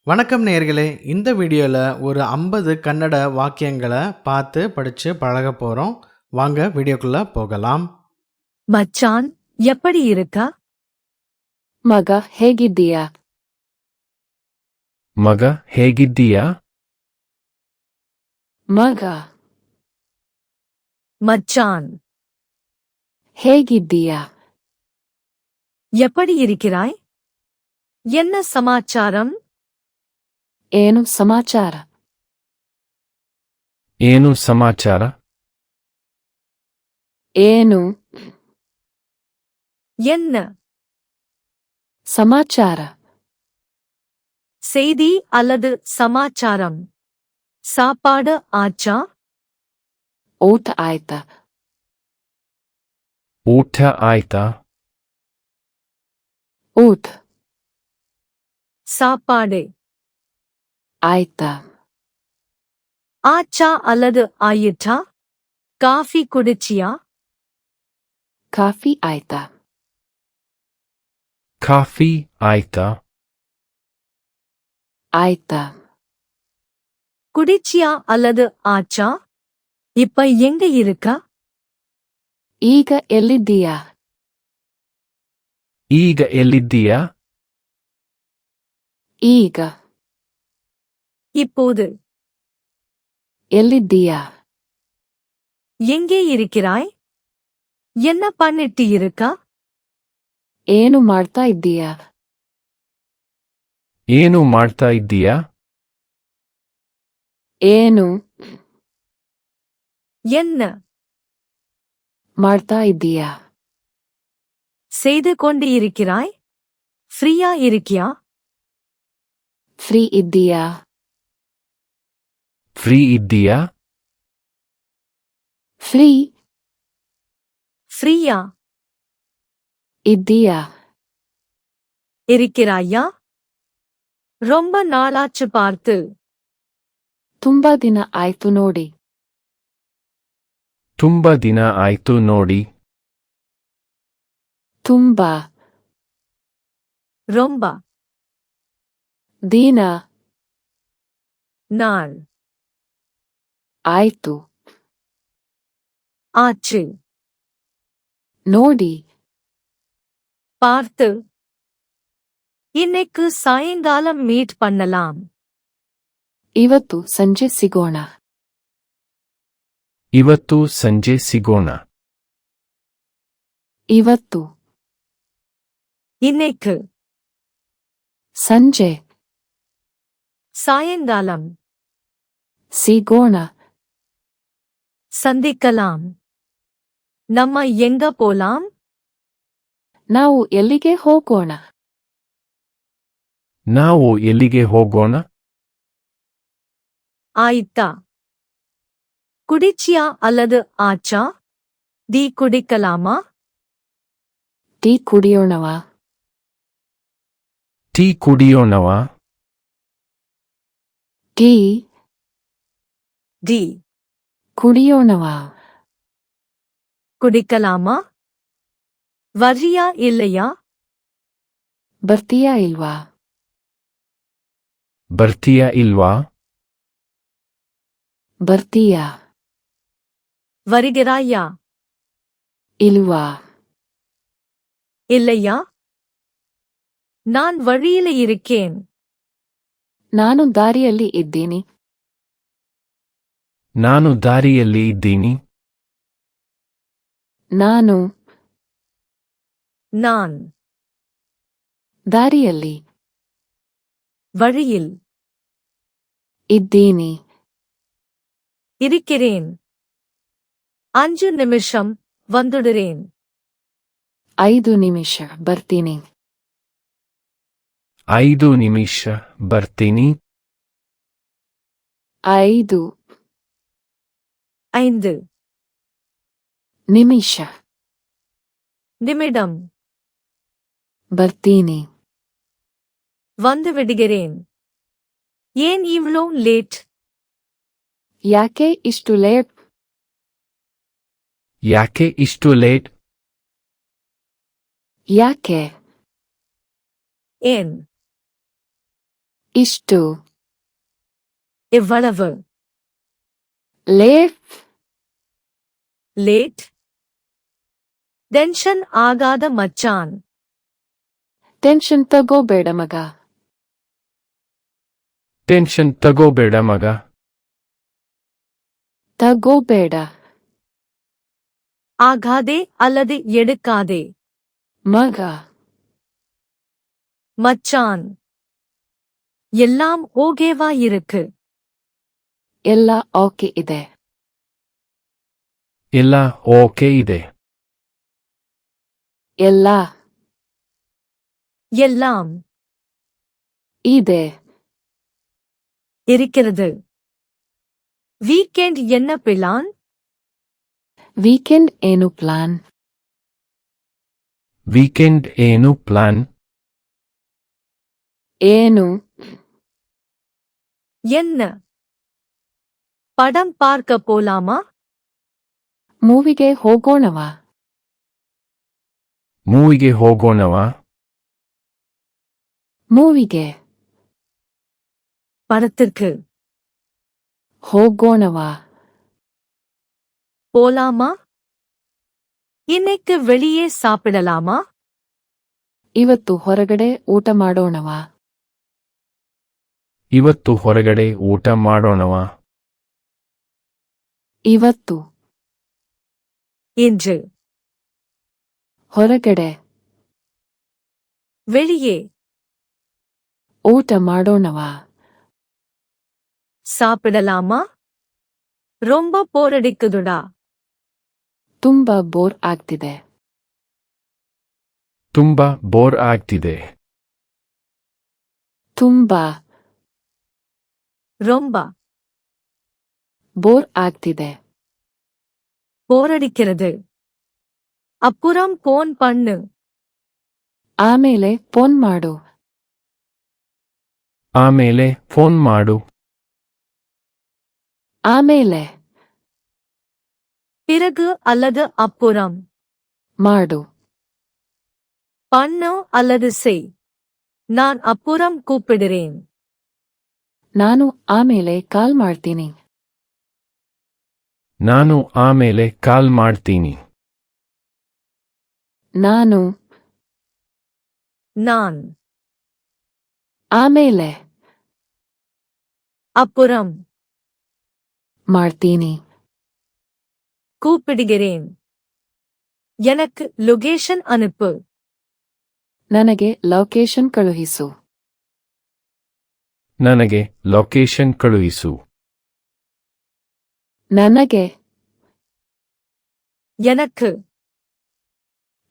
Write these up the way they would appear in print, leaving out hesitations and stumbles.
வணக்கம் நேயர்களே, இந்த வீடியோவில் ஒரு 50 கன்னட வாக்கியங்களை பார்த்து படித்து பழக போகிறோம். வாங்க வீடியோக்குள்ளே போகலாம். மச்சான் எப்படி இருக்கா? ಮಗ ಹೇಗಿದ್ದೀಯಾ? ಮಗ ಹೇಗಿದ್ದೀಯಾ? ಮಗ மச்சான் ಹೇಗಿದ್ದೀಯಾ? எப்படி இருக்கிறாய்? என்ன சமாச்சாரம்? ಏನು ಸಮಾಚಾರ? ಏನು ಸಮಾಚಾರ? ಏನು என்ன ಸಮಾಚಾರ? செய்தி அல்லது சமாச்சாரம். சாப்பாடு ஆச்சா? ಊಟ ಆಯ್ತಾ? ಊಟ ಆಯ್ತಾ? ಊಟ சாப்பாடு ಆಯ್ತಾ? ஆச்சா அல்லது ஆயிற்றா? காஃபி குடிச்சியா? ಕಾಫಿ ಆಯ್ತಾ? ಕಾಫಿ ಆಯ್ತಾ? ಆಯ್ತಾ? குடிச்சியா அல்லது ஆச்சா? இப்ப எங்க இருக்கா? ಈಗ ಎಲ್ಲಿದ್ದೀಯಾ? ಈಗ ಎಲ್ಲಿದ್ದೀಯಾ? ಈಗ இப்போது ಎಲ್ಲಿದ್ದೀಯಾ? எங்கே இருக்கிறாய்? என்ன பண்ணிட்டு இருக்கா? ಏನು ಮಾಡ್ತಾ ಇದ್ದೀಯಾ? ಏನು ಮಾಡ್ತಾ ಇದ್ದೀಯಾ? ಏನು என்ன ಮಾಡ್ತಾ ಇದ್ದೀಯಾ? செய்து கொண்டு இருக்கிறாய்? ஃப்ரீயா இருக்கியா? ಫ್ರೀ ಇದ್ದೀಯಾ? ಫ್ರೀ ಇದ್ದೀಯಾ? ಫ್ರೀ ஃப்ரீயா ಇದ್ದೀಯಾ? இருக்கிறாயா? ரொம்ப நாளாச்சு பார்த்து. ತುಂಬಾ ದಿನ ಆಯ್ತು ನೋಡಿ. ತುಂಬ ದಿನ ಆಯ್ತು ನೋಡಿ. ತುಂಬಾ ரொம்ப ದಿನ நாள் ಆಯ್ತು ஆச்சு ನೋಡಿ. பார்த்து. இன்னைக்கு சாயங்காலம் மீட் பண்ணலாம். ಇವತ್ತು ಸಂಜೆ ಸಿಗೋಣ. ಇವತ್ತು ಸಂಜೆ ಸಿಗೋಣ. ಇವತ್ತು இன்னைக்கு ಸಂಜೆ சாயங்காலம் ಸಿಗೋಣ. சந்திக்கலாம். நம்ம எங்க போலாம்? ನಾವು ಎಲ್ಲಿಗೆ ಹೋಗೋಣ? ನಾವು ಎಲ್ಲಿಗೆ ಹೋಗೋಣ? ஆயித்தா. குடிச்சியா அல்லது ஆச்சா? டீ குடிக்கலாமா? ಟೀ ಕುಡಿಯೋಣವಾ? ಟೀ ಕುಡಿಯೋಣವಾ? ಟೀ டீ ಕುಡಿಯೋಣವಾ? குடிக்கலாமா? வர்றியா இல்லையா? ಬರ್ತೀಯಾ ಇಲ್ವಾ? ಬರ್ತೀಯಾ ಇಲ್ವಾ? ಬರ್ತೀಯಾ வருகிறாயா? ಇಲ್ವಾ? இல்லையா? நான் வழியில இருக்கேன். ನಾನು ದಾರಿಯಲ್ಲಿ ಇದ್ದೀನಿ. ನಾನು ದಾರಿಯಲ್ಲಿ ಇದ್ದೀನಿ. ನಾನು நான் ದಾರಿಯಲ್ಲಿ வழியில் ಇದ್ದೀನಿ. இருக்கிறேன். 5 நிமிஷம் வந்துடுறேன். 5 ನಿಮಿಷ ಬರ್ತೀನಿ. 5 ನಿಮಿಷ ಬರ್ತೀನಿ. 5 5 ನಿಮಿಷ நிமிடம் ಬರ್ತೀನಿ. வந்து விடுகிறேன். ஏன் இவ்ளோ லேட்? ಯಾಕೆ ಇಷ್ಟು ಲೇಟ್? ಯಾಕೆ ಇಷ್ಟು ಲೇಟ್? ಯಾಕೆ ಏನ್ ಇಷ್ಟು எவ்வளவு ಲೇಟ್ ಲೇಟ್ ಟೆನ್ಷನ್ ಆಗಾದ ಮಚಾನ್ ಟೆನ್ಷನ್ ತಗೋಬೇಡ ಮಗ ಟೆನ್ಷನ್ ತಗೋಬೇಡ ಮಗ. ತಗೋಬೇಡ ஆகாதே அல்லது எடுக்காதே ಮಗ மச்சான் எல்லாம் ஓகேவா இருக்கு ಎಲ್ಲ ಓಕೆ ಇದೆ ಎಲ್ಲ ಓಕೆ ಇದೆ. ಎಲ್ಲ எல்லாம் ಇದೆ இருக்கிறது வீக்கெண்ட் என்ன பிளான் ವೀಕೆಂಡ್ ಏನು ಪ್ಲಾನ್ ವೀಕೆಂಡ್ ಏನು ಪ್ಲಾನ್? ಏನು என்ன படம் பார்க்க போலாமா ಮೂವಿಗೆ ಹೋಗೋಣವಾ ಮೂವಿಗೆ ಹೋಗೋಣವಾ? ಮೂವಿಗೆ படத்திற்கு ಹೋಗೋಣವಾ போலாமா இன்னைக்கு வெளியே சாப்பிடலாமா ಇವತ್ತು ಹೊರಗಡೆ ಊಟ ಮಾಡೋಣವಾ ಇವತ್ತು ಹೊರಗಡೆ ಊಟ ಮಾಡೋಣವಾ? ಇವತ್ತು இன்று ಹೊರಗಡೆ வெளியே ಊಟ ಮಾಡೋಣವಾ சாப்பிடலாமா ரொம்ப போரடிக்குதுடா ತುಂಬಾ ಬೋರ್ ಆಗ್ತಿದೆ ತುಂಬಾ ಬೋರ್ ಆಗ್ತಿದೆ. ತುಂಬಾ ரொம்ப ಬೋರ್ ಆಗ್ತಿದೆ போரடிக்கிறது அப்புறம் போன் பண்ணு ಆಮೇಲೆ ಫೋನ್ ಮಾಡು ಆಮೇಲೆ ಫೋನ್ ಮಾಡು. ಆಮೇಲೆ பிறகு அல்லது அப்புறம் ಮಾಡು பண்ணு அல்லது செய் நான் அப்புறம் கூப்பிடுறேன் ನಾನು ಆಮೇಲೆ ಕಾಲ್ ಮಾಡ್ತೀನಿ ನಾನು ಆಮೇಲೆ ಕಾಲ್ ಮಾಡ್ತೀನಿ. ನಾನು நான் ಆಮೇಲೆ அப்புறம் ಮಾಡ್ತೀನಿ கூப்பிடுகிறேன் எனக்கு லொகேஷன் அனுப்பு ನನಗೆ ಲೊಕೇಶನ್ ಕಳುಹಿಸು ನನಗೆ ಲೊಕೇಶನ್ ಕಳುಹಿಸು. ನನಗೆ எனக்கு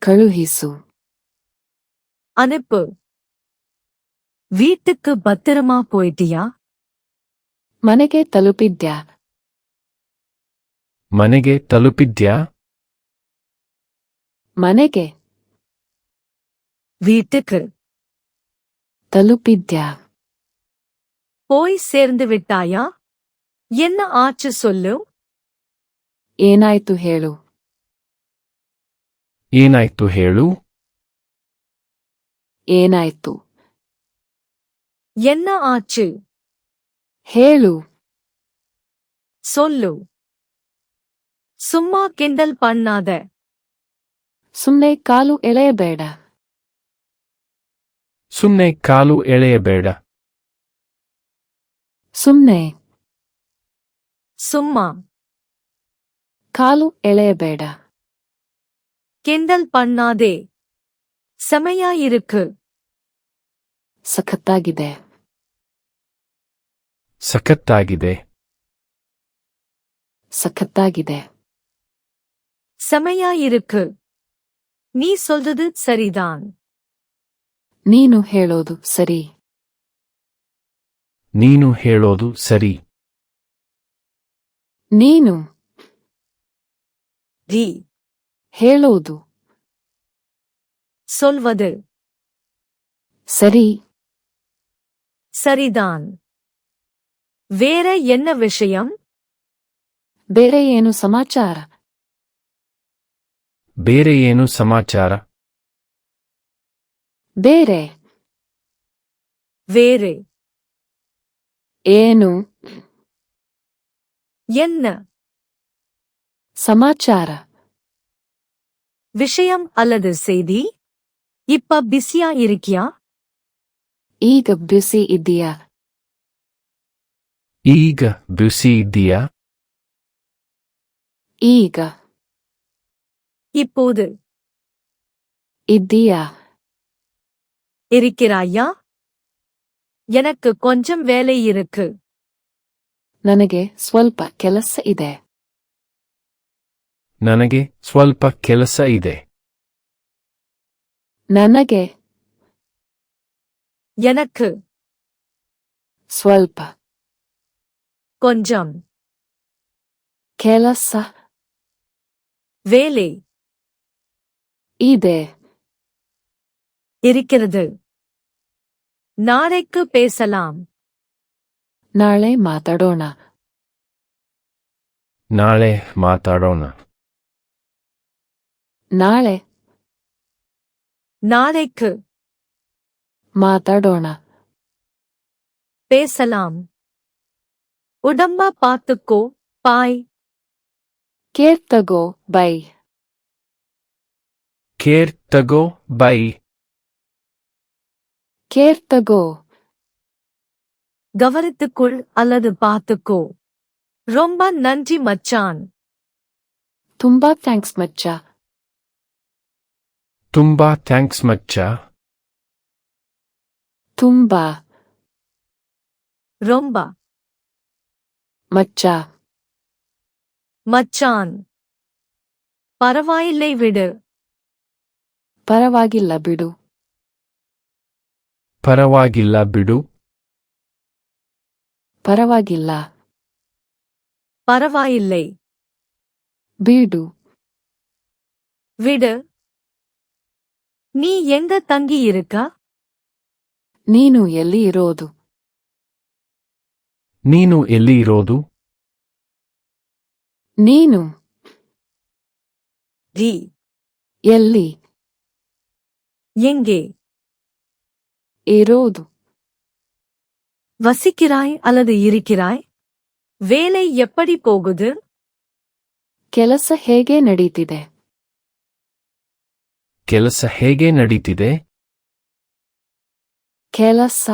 ಕಳುಹಿಸು அனுப்பு வீட்டுக்கு பத்திரமா போயிட்டியா ಮನೆಗೆ ತಲುಪಿದ್ಯಾ ಮನೆಗೆ ತಲುಪಿದ್ಯಾ? ಮನೆಗೆ வீட்டுக்கு ತಲುಪಿದ್ಯಾ போய் சேர்ந்து விட்டாயா என்ன ஆச்சு சொல்லு ಏನಾಯ್ತು ಹೇಳು ಏನಾಯ್ತು ಹೇಳು? ಏನಾಯ್ತು என்ன ஆச்சு ಹೇಳು சொல்லு சும்மா கிண்டல் பண்ணாத ಸುಮ್ನೆ ಕಾಲು ಎಳೆಯಬೇಡ ಸುಮ್ನೆ ಕಾಲು ಎಳೆಯಬೇಡ. ಸುಮ್ನೆ சும்மா ಕಾಲು ಎಳೆಯಬೇಡ கிண்டல் பண்ணாதே செமையா இருக்கு ಸಖತ್ತಾಗಿದೆ ಸಖತ್ತಾಗಿದೆ. ಸಖತ್ತಾಗಿದೆ செமையா இருக்கு நீ சொல்றது சரிதான் ನೀನು ಹೇಳೋದು ಸರಿ ನೀನು ಹೇಳೋದು ಸರಿ. ನೀನು ரி ಹೇಳೋದು சொல்வது ಸರಿ சரிதான் வேற என்ன விஷயம் ಬೇರೆ ಏನು ಸಮಾಚಾರ ಬೇರೆ ಏನು ಸಮಾಚಾರ? ಬೇರೆ வேறு ಏನು என்ன ಸಮಾಚಾರ விஷயம் அல்லது செய்தி? இப்ப பிஸியா இருக்கியா? ಈಗ ಬ್ಯುಸಿ ಇದೆಯಾ ಈಗ ಬ್ಯುಸಿ ಇದೆಯಾ ಈಗ இப்போது ಇದೆಯಾ இருக்கிறாயா? எனக்கு கொஞ்சம் வேலை இருக்கு. ನನಗೆ ಸ್ವಲ್ಪ ಕೆಲಸ ಇದೆ ನನಗೆ ಸ್ವಲ್ಪ ಕೆಲಸ ಇದೆ ನನಗೆ எனக்கு ಸ್ವಲ್ಪ கொஞ்சம் ಕೆಲಸ வேலை ಇದೆ இருக்கிறது. நாளைக்கு பேசலாம். ನಾಳೆ ಮಾತಾಡೋಣ ನಾಳೆ ಮಾತಾಡೋಣ ನಾಳೆ நாளைக்கு ಮಾತಾಡೋಣ பேசலாம். உடம்ப பாத்துக்கோ. பாய். ಕೇರ್ ತಗೋ ಬೈ ಕೇರ್ ತಗೋ ಬೈ ಕೇರ್ ತಗೋ கவனித்துக்குள் அல்லது பாத்துக்கோ. ரொம்ப நன்றி மச்சான். ತುಂಬಾ ಥ್ಯಾಂಕ್ಸ್ ಮಚ್ಚ ತುಂಬಾ ಥ್ಯಾಂಕ್ಸ್ ಮಚ್ಚ ತುಂಬಾ ரொம்ப ಮಚ್ಚ மச்சான். பரவாயில்லை விடு. ಪರವಾಗಿಲ್ಲ ಬಿಡು ಪರವಾಗಿಲ್ಲ ಬಿಡು ಪರವಾಗಿಲ್ಲ பரவாயில்லை ಬಿಡು விடு. நீ எங்க தங்கி இருக்க? ನೀನು ಎಲ್ಲಿ ಇರೋದು ನೀನು ಎಲ್ಲಿ ಇರೋದು ನೀನು ரி. ಎಲ್ಲಿ எங்கே ಇರೋದು வசிக்கிறாய் அல்லது இருக்கிறாய்? வேலை எப்படி போகுது? ಕೆಲಸ ಹೇಗೆ ನಡೀತಿದೆ ಕೆಲಸ ಹೇಗೆ ನಡೀತಿದೆ ಕೆಲಸ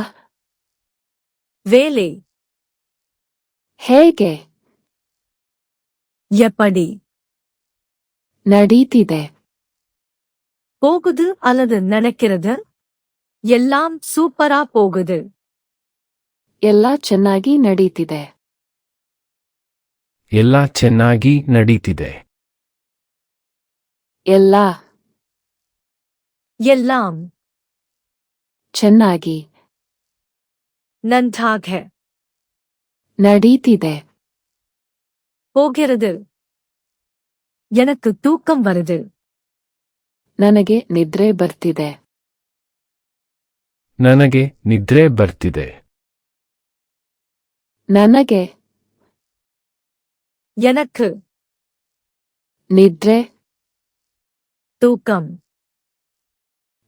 வேலை ಹೇಗೆ எப்படி ನಡೀತಿದೆ போகுது அல்லது நினைக்கிறது? எல்லாம் சூப்பரா போகுது. ಎಲ್ಲ ಚೆನ್ನಾಗಿ ನಡೀತಿದೆ ಎಲ್ಲ ಚೆನ್ನಾಗಿ ನಡೀತಿದೆ ಎಲ್ಲ எல்லாம் ಚೆನ್ನಾಗಿ நன்றாக ನಡೀತಿದೆ போகிறது. எனக்கு தூக்கம் வருது. ನನಗೆ ನಿದ್ರೆ ಬರ್ತಿದೆ ನನಗೆ ನಿದ್ರೆ ಬರ್ತಿದೆ ನನಗೆ எனக்கு ನಿದ್ರೆ தூக்கம்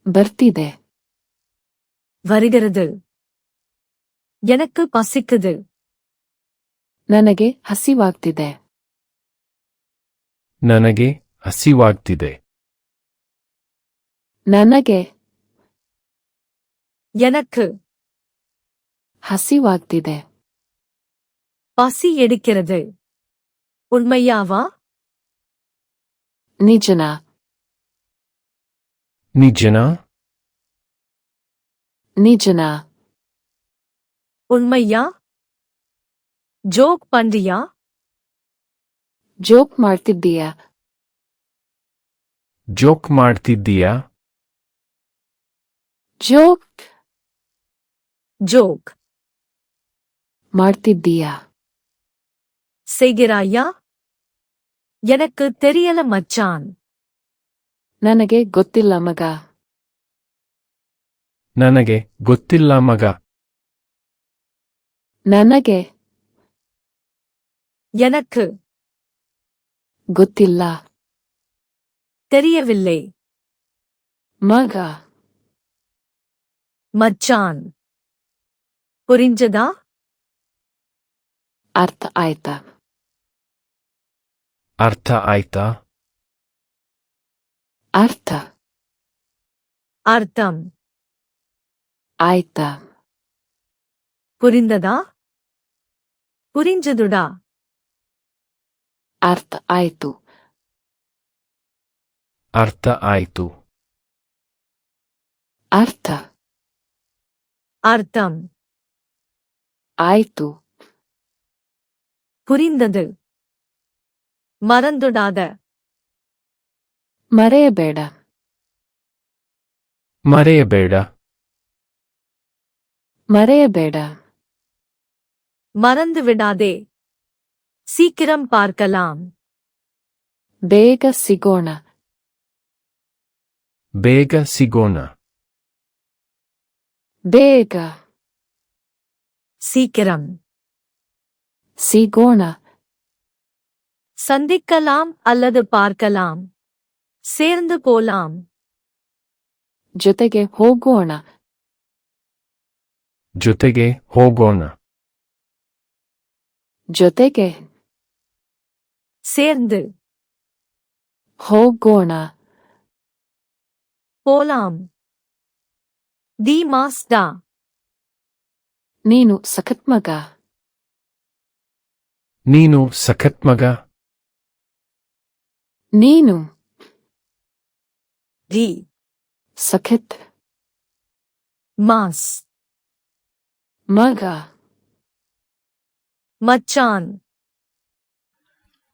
ಬರ್ತಿದೆ வருகிறது. எனக்கு பசிக்குது. ನನಗೆ ಹಸಿವಾಗ್ತಿದೆ ನನಗೆ ಹಸಿವಾಗ್ತಿದೆ ನನಗೆ எனக்கு ಹಸಿವಾಗ್ತಿದೆ பசி எடுக்கிறது. உண்மையாவா? ನಿಜನ ನಿಜನಾ ನಿಜನ உண்மையா? ஜோக் பண்றியா? ಜೋಕ್ ಮಾಡ್ತಿದ್ದೀಯಾ ಜೋಕ್ ಮಾಡ್ತಿದ್ದೀಯಾ ಜೋಕ್ ஜோக் ಮಾಡ್ತಿದ್ದೀಯಾ செய்கிறாயா? எனக்கு தெரியல மச்சான். ನನಗೆ ಗೊತ್ತಿಲ್ಲ ಮಗ ನನಗೆ ಗೊತ್ತಿಲ್ಲ ಮಗ ನನಗೆ எனக்கு ಗೊತ್ತಿಲ್ಲ தெரியவில்லை. ಮಗ மச்சான். புரிஞ்சதா? ಅರ್ಥ ಆಯ್ತಾ? ಅರ್ಥ ಆಯ್ತಾ? ಅರ್ಥ அர்த்தம் ಆಯ್ತಾ? புரிந்ததா புரிஞ்சதுடா ಅರ್ಥ ಆಯ್ತು. ಅರ್ಥ ಆಯ್ತು. ಅರ್ಥ அர்த்தம் ಆಯ್ತು. புரிந்தது மறந்துடாத ಮರೆಯಬೇಡ. ಮರೆಯಬೇಡ. ಮರೆಯಬೇಡ. மறந்து விடாதே சீக்கிரம் பார்க்கலாம் ಬೇಗ ಸಿಗೋಣ. ಬೇಗ ಸಿಗೋಣ. ಬೇಗ சீக்கிரம் ಸಿಗೋಣ. சந்திக்கலாம் அல்லது பார்க்கலாம் சேர்ந்து போலாம் ಜೊತೆಗೆ ಹೋಗೋಣ. ಜೊತೆಗೆ ಹೋಗೋಣ. ಜೊತೆಗೆ சேர்ந்து ಹೋಗೋಣ. போலாம் தி மாஸ்டா ನೀನು ಸಖತ್ ಮಗ. ನೀನು ಸಖತ್ ಮಗ. ನೀನು தி ಸಖತ್ மாஸ் ಮಗ. மச்சான்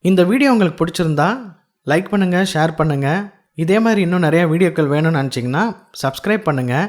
இந்த வீடியோ உங்களுக்கு பிடிச்சிருந்தா லைக் பண்ணுங்கள், ஷேர் பண்ணுங்கள். இதே மாதிரி இன்னும் நிறையா வீடியோக்கள் வேணும்னு நினச்சிங்கன்னா சப்ஸ்கிரைப் பண்ணுங்கள்.